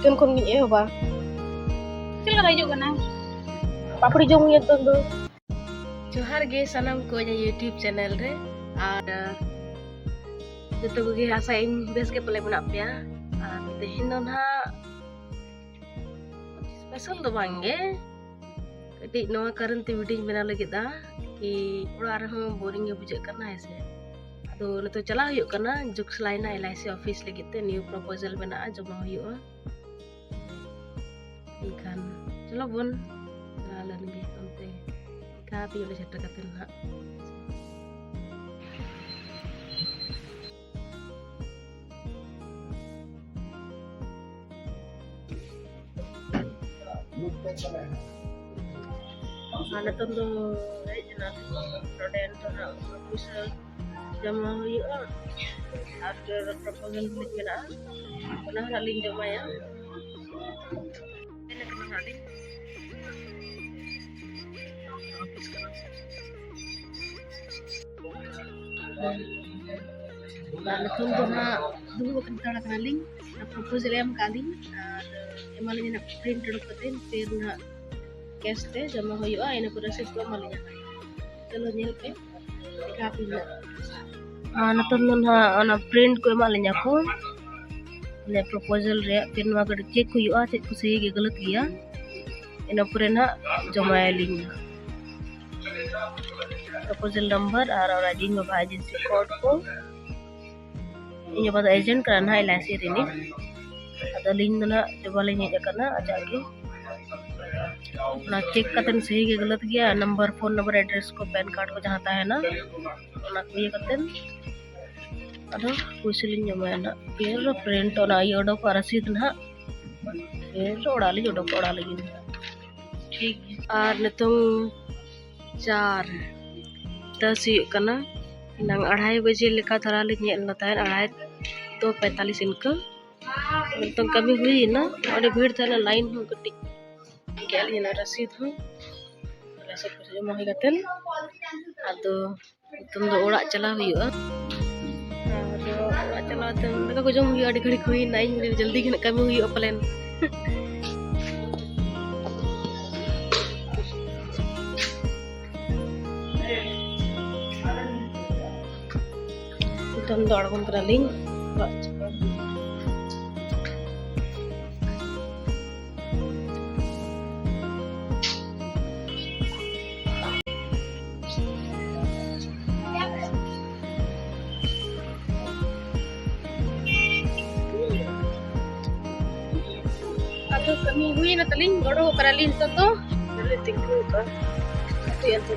Chicken खन गिन एहोबा चल का हिजुग कना पापड़ी जम हुई तो जोहार गे सनम को यूट्यूब चैनल रे और जतो गे आशा इन बेस के पले बना पे और तेहिन दो ना स्पेशल दो बांगे कटी नवा कारण ते वीडियो बना लगे दा कि ओड़ा रहो बोरिंग बुझे करना है से तो नतो चला हुई करना जुक्स लाइना एलआईसी ऑफिस लगे ते न्यू प्रपोजल बना जमा हुआ इखान चलो बोन jalan गे onte kapi oleh cerita katen nak mana tentu jenak roden tona bisa jama huyu ada proposal klik bina pernah link jama ya ini kena link lalu tunggu nak dulu kita kenalin proposal yang kali emang nak print dulu katen फिर nak cash te jama hoyo ina ko receipt ko malinya chalo nyel pe copy na naton na ana print ko malinya ko ne proposal re फिर ना कर check होयो check को सही के गलत किया ina pure na jama link proposal number और rajin में agency code को ini pada agent karena LIC ini ada link ना coba link aja karena aja के ना चेक करते सही के गलत गया नंबर फोन नंबर एड्रेस को पैन कार्ड को चाहता है ना ना ये करते अदो कुशलिंग जमा ना फिर प्रिंट और आई ओडो को रसीद ना फिर ओडाली ओडो को ओडाली ठीक और नितुंग 4:10 करना नंग 2:30 बजे लेका थरा ले nyel नता 2:45 इनका नितुंग कमी हुई ना और भीड़ था ना लाइन हो कटी क्या ना रसीद हूँ रसीद को जमा हो गया अदो तुम दो ओड़ा चला हुआ अदो ओड़ा चला तुम लगा को जम हुआ घड़ी हुई नाइन जल्दी के कमी हुई प्लान तुम दो अड़गन करा लिंग kami hui na taling goro paralin to dali tingku ka itu yang to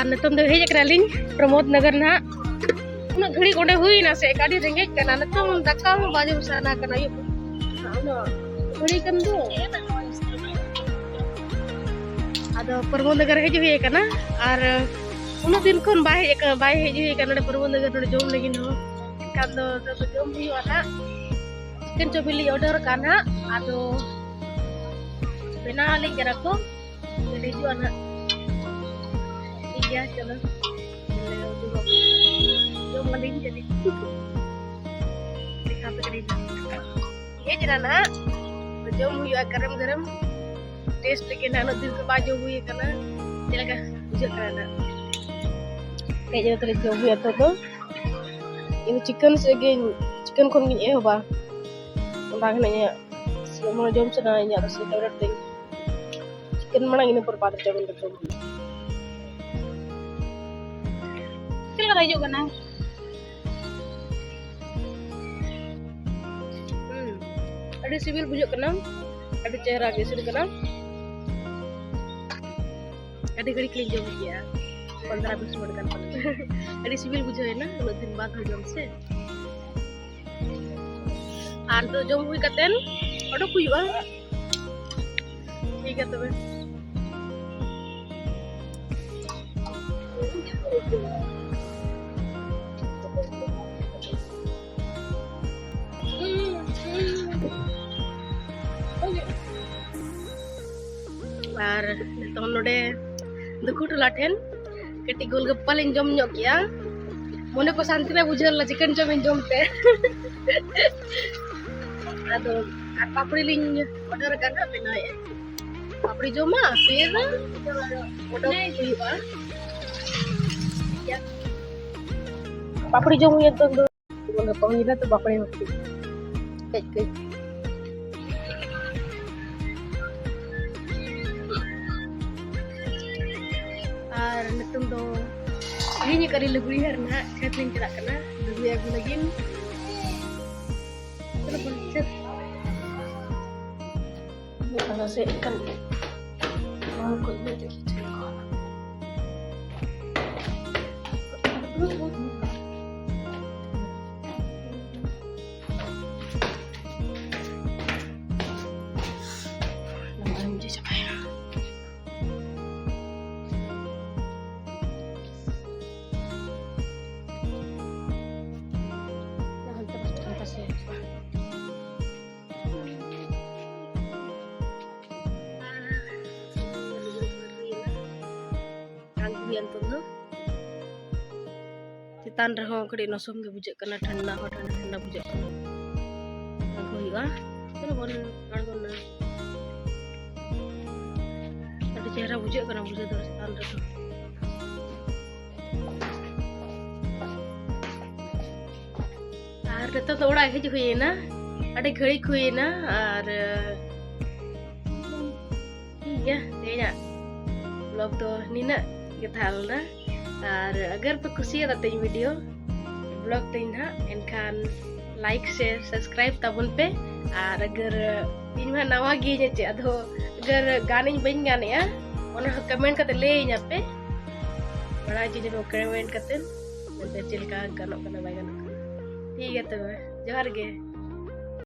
नतम दो हेज करालिंग प्रमोद नगर ना उना घड़ी कोडे हुई ना से गाड़ी रेंगेज कना नतम दका हो बाजू साना कना यो ना घड़ी कन दो आदो प्रमोद नगर हेज हुई कना और उना दिन कोन बाय हेज हुई कना प्रमोद नगर नोड जोम लगिन हो कान दो जोम हुई वाला चिकन चोबिली ऑर्डर काना आदो बेना ले जरा को ले जो ना ya chalo जो मलिन jadi देखा पे करी ये जरा ना जो हुआ गरम टेस्ट के ना दिन के बाद जो हुई करना चलेगा बुझे करना kayak जो तले जो हुआ तो ini chicken kon gini hoba bang nanya semua jom senanya harus dapat ding chicken mana ini perpada jam betul चल का हिजुग कना अड़ी सिविल बुझो कना अड़ी चेहरा के सिर कना अड़ी घड़ी क्लीन जो किया 15-20 मिनट kan अड़ी सिविल बुझो है ना 2 दिन बाद हो जम से आर तो जम हुई कतेन ओडो हुईवा ठीक है तबे Ar nitong node duku tola ten keti golgappa lin jom nyok ya mone ko santi na bujhal la chicken chop in jom te ado at papri lin order kana bena ya papri joma fir order huiba ya papri jom ya to golgappa huina to papri hoki kek ar nitung do ini kali lugui harna chatting kira kena lugui aku lagi terus chat bukan saya ikan mau ikut betul gitu yang tuh titan rehong kedi nosong ke bujak kena thanda bujak kena aku ya terus bon argona ada cara bujak kena bujak terus titan rehong ar तो थोड़ा है जो हुई ना अरे घड़ी हुई ना और ठीक है तेरा ब्लॉग तो नीना ना और अगर पे खुशी है तो वीडियो ब्लॉग तीन हाँ इनखान लाइक शेयर सब्सक्राइब तबन पे और अगर इन में नवा गे चे अधो अगर गाने बन गाने उन्हें कमेंट करते ले यहाँ पे बड़ा चीज़ को कमेंट करते चिलका गानों का बाय गानों ठीक है तो जोहार गे।